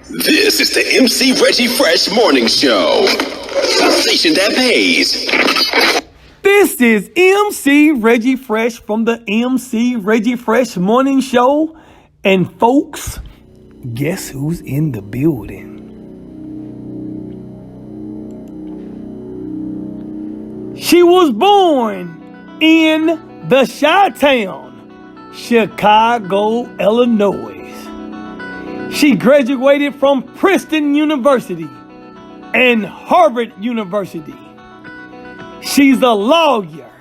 This is the MC Reggie Fresh Morning Show. A station that pays. This is MC Reggie Fresh from the MC Reggie Fresh Morning Show. And folks, guess who's in the building? She was born in the Chi-Town, Chicago, Illinois. She graduated from Princeton University and Harvard University. She's a lawyer,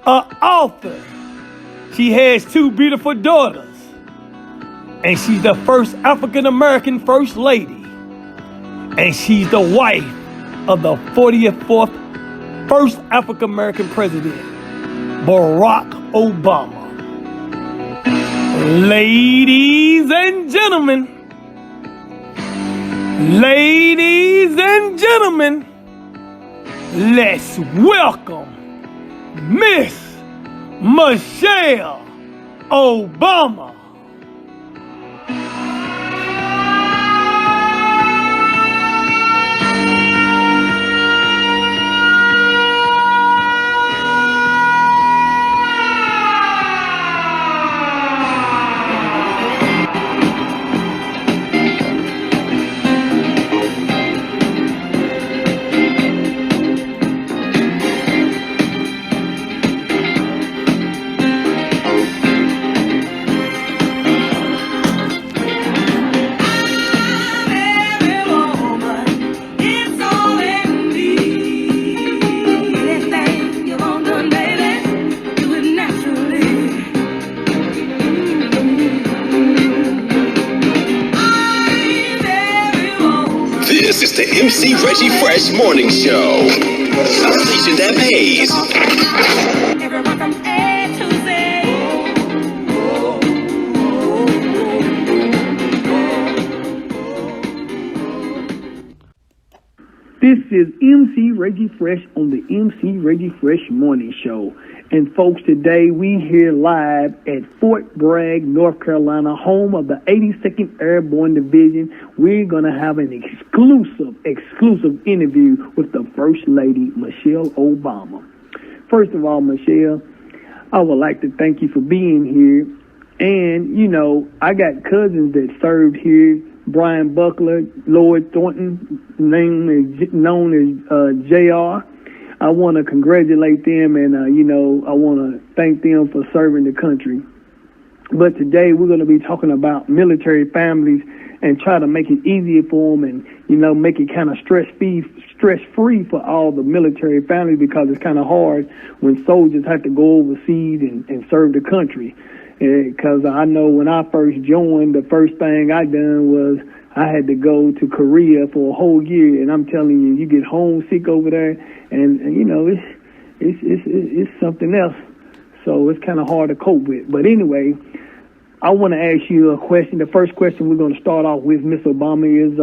an author. She has 2 beautiful daughters. And she's the first African-American First Lady. And she's the wife of the 44th first African-American President, Barack Obama. Ladies and gentlemen, let's welcome Miss Michelle Obama. This is the MC Reggie Fresh Morning Show. A station that pays. Everyone from A to Z. This is MC Reggie Fresh on the MC Reggie Fresh Morning Show. And folks, today we here live at Fort Bragg, North Carolina, home of the 82nd Airborne Division. We're going to have an exclusive interview with the First Lady, Michelle Obama. First of all, Michelle, I would like to thank you for being here. And, you know, I got cousins that served here. Brian Buckler, Lloyd Thornton, known as JR. I want to congratulate them and, I want to thank them for serving the country. But today we're going to be talking about military families and try to make it easier for them and, make it kind of stress-free for all the military families, because it's kind of hard when soldiers have to go overseas and serve the country. Because I know when I first joined, the first thing I done was I had to go to Korea for a whole year, and I'm telling you, you get homesick over there, and it's something else. So it's kind of hard to cope with. But anyway, I want to ask you a question. The first question we're going to start off with, Miss Obama, is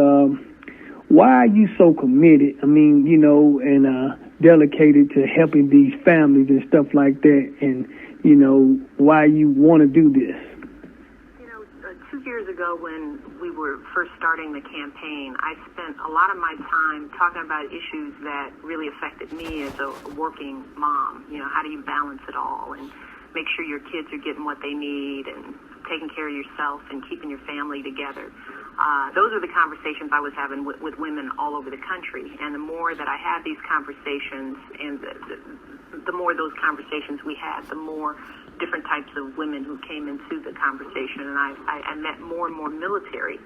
why are you so committed? And dedicated to helping these families and stuff like that, and why you want to do this? 2 years ago when we were first starting the campaign, I spent a lot of my time talking about issues that really affected me as a working mom. How do you balance it all and make sure your kids are getting what they need and taking care of yourself and keeping your family together. Those are the conversations I was having with women all over the country. And the more that I had these conversations and the more those conversations we had, the more different types of women who came into the conversation. And I met more and more military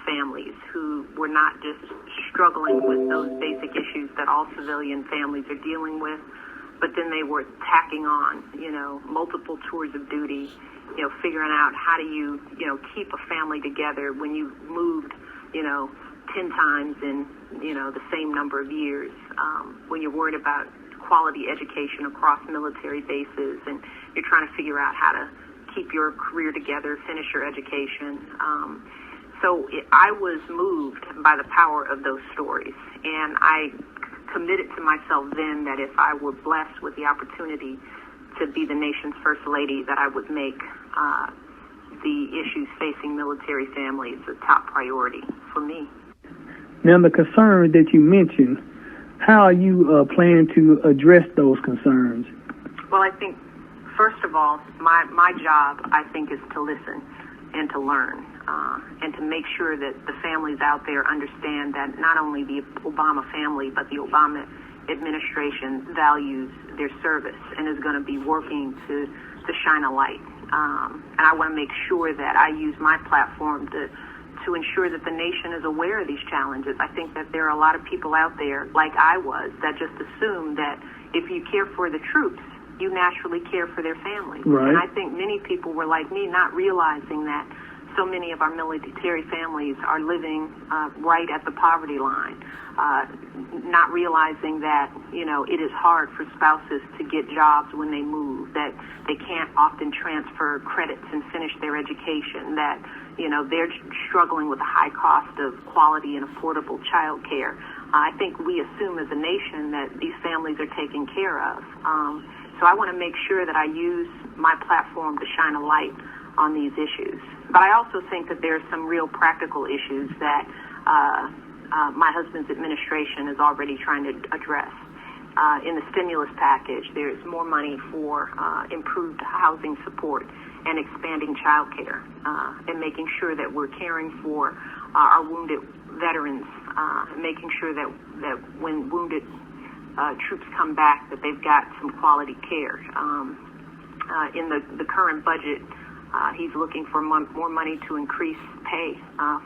families who were not just struggling with those basic issues that all civilian families are dealing with, but then they were tacking on, multiple tours of duty, figuring out how do you, keep a family together when you moved, 10 times in, the same number of years, when you're worried about quality education across military bases and you're trying to figure out how to keep your career together, finish your education. I was moved by the power of those stories, and I committed to myself then that if I were blessed with the opportunity to be the nation's first lady, that I would make the issues facing military families a top priority for me. Now, the concerns that you mentioned, how are you planning to address those concerns? Well, I think, first of all, my job, I think, is to listen and to learn and to make sure that the families out there understand that not only the Obama family, but the Obama administration values their service and is going to be working to shine a light. And I want to make sure that I use my platform to ensure that the nation is aware of these challenges. I think that there are a lot of people out there, like I was, that just assume that if you care for the troops, you naturally care for their families. Right. And I think many people were like me, not realizing that so many of our military families are living right at the poverty line, not realizing that, it is hard for spouses to get jobs when they move, that they can't often transfer credits and finish their education, that, they're struggling with the high cost of quality and affordable child care. I think we assume as a nation that these families are taken care of. So I want to make sure that I use my platform to shine a light on these issues. But I also think that there are some real practical issues that my husband's administration is already trying to address. In the stimulus package, there's more money for improved housing support and expanding child care and making sure that we're caring for our wounded veterans, making sure that when wounded troops come back, that they've got some quality care. In the current budget, he's looking for more money to increase pay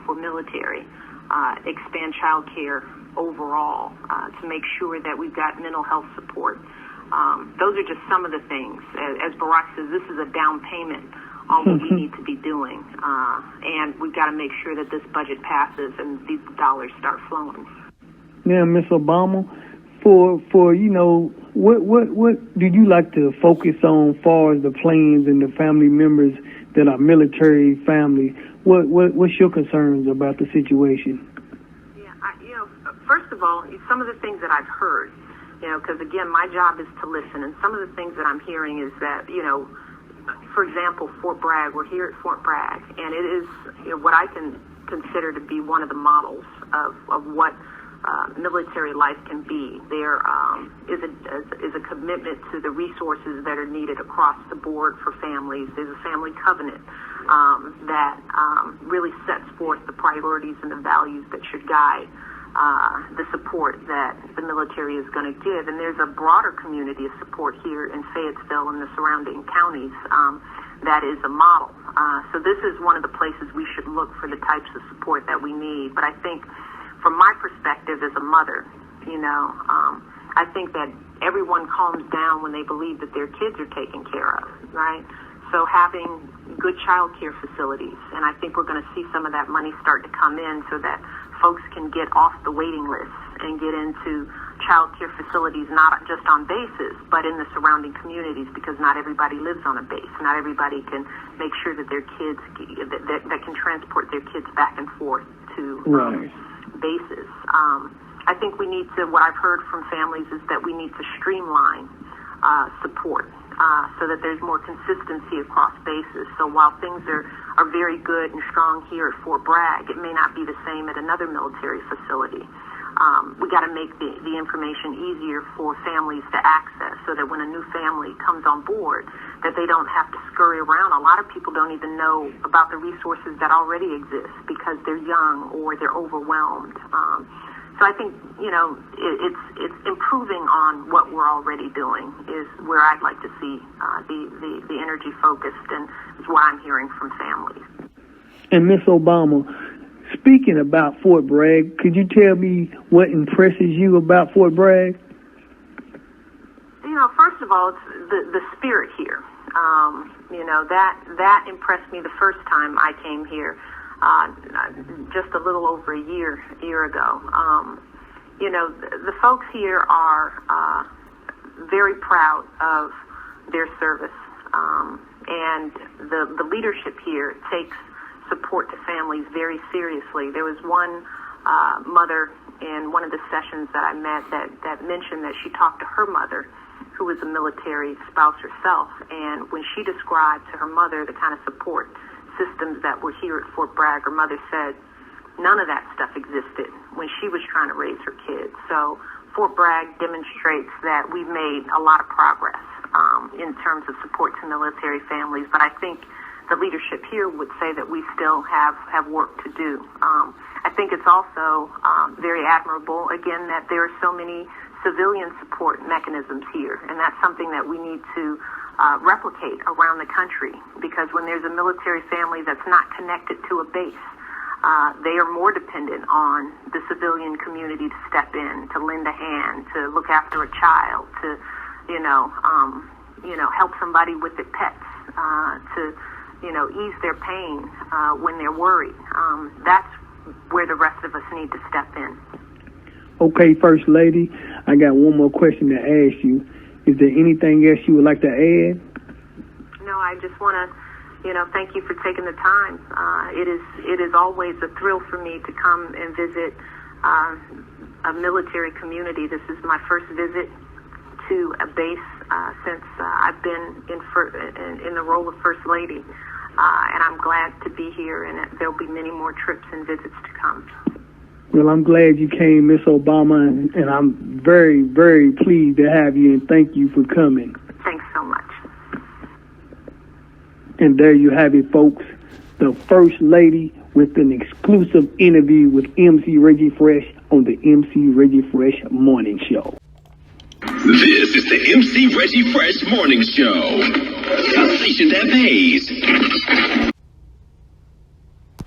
for military, expand child care overall, to make sure that we've got mental health support. Those are just some of the things. As Barack says, this is a down payment on what we need to be doing. And we've got to make sure that this budget passes and these dollars start flowing. Now, Ms. Obama, for what do you like to focus on as far as the plans and the family members that are military family? What's your concerns about the situation? First of all, some of the things that I've heard, because again, my job is to listen, and some of the things that I'm hearing is that, for example, Fort Bragg, we're here at Fort Bragg, and it is what I can consider to be one of the models of what military life can be. There is a commitment to the resources that are needed across the board for families. There's a family covenant that really sets forth the priorities and the values that should guide the support that the military is going to give. And there's a broader community of support here in Fayetteville and the surrounding counties that is a model. So this is one of the places we should look for the types of support that we need. But I think from my perspective as a mother, I think that everyone calms down when they believe that their kids are taken care of, right? So having good child care facilities, and I think we're going to see some of that money start to come in so that folks can get off the waiting list and get into child care facilities, not just on bases, but in the surrounding communities, because not everybody lives on a base. Not everybody can make sure that their kids, that can transport their kids back and forth to bases. I think we need to, what I've heard from families is that we need to streamline support so that there's more consistency across bases. So while things are very good and strong here at Fort Bragg, it may not be the same at another military facility. We got to make the information easier for families to access so that when a new family comes on board, that they don't have to scurry around. A lot of people don't even know about the resources that already exist because they're young or they're overwhelmed. So I think, it's improving on what we're already doing is where I'd like to see the energy focused, and is what I'm hearing from families. And Ms. Obama, speaking about Fort Bragg, could you tell me what impresses you about Fort Bragg? First of all, it's the spirit here. That impressed me the first time I came here. Just a little over a year ago. The folks here are very proud of their service, and the leadership here takes support to families very seriously. There was one mother in one of the sessions that I met that mentioned that she talked to her mother, who was a military spouse herself, and when she described to her mother the kind of support systems that were here at Fort Bragg. Her mother said none of that stuff existed when she was trying to raise her kids. So Fort Bragg demonstrates that we've made a lot of progress in terms of support to military families, but I think the leadership here would say that we still have work to do. I think it's also very admirable, again, that there are so many civilian support mechanisms here, and that's something that we need to replicate around the country, because when there's a military family that's not connected to a base, they are more dependent on the civilian community to step in, to lend a hand, to look after a child, to, help somebody with their pets, to, ease their pain when they're worried. That's where the rest of us need to step in. Okay, First Lady, I got one more question to ask you. Is there anything else you would like to add? No, I just want to, thank you for taking the time. It is always a thrill for me to come and visit a military community. This is my first visit to a base since I've been in the role of First Lady, and I'm glad to be here, and there'll be many more trips and visits to come. Well, I'm glad you came, Miss Obama, and I'm very, very pleased to have you, and thank you for coming. Thanks so much. And there you have it, folks. The First Lady with an exclusive interview with MC Reggie Fresh on the MC Reggie Fresh Morning Show. This is the MC Reggie Fresh Morning Show. A station that pays.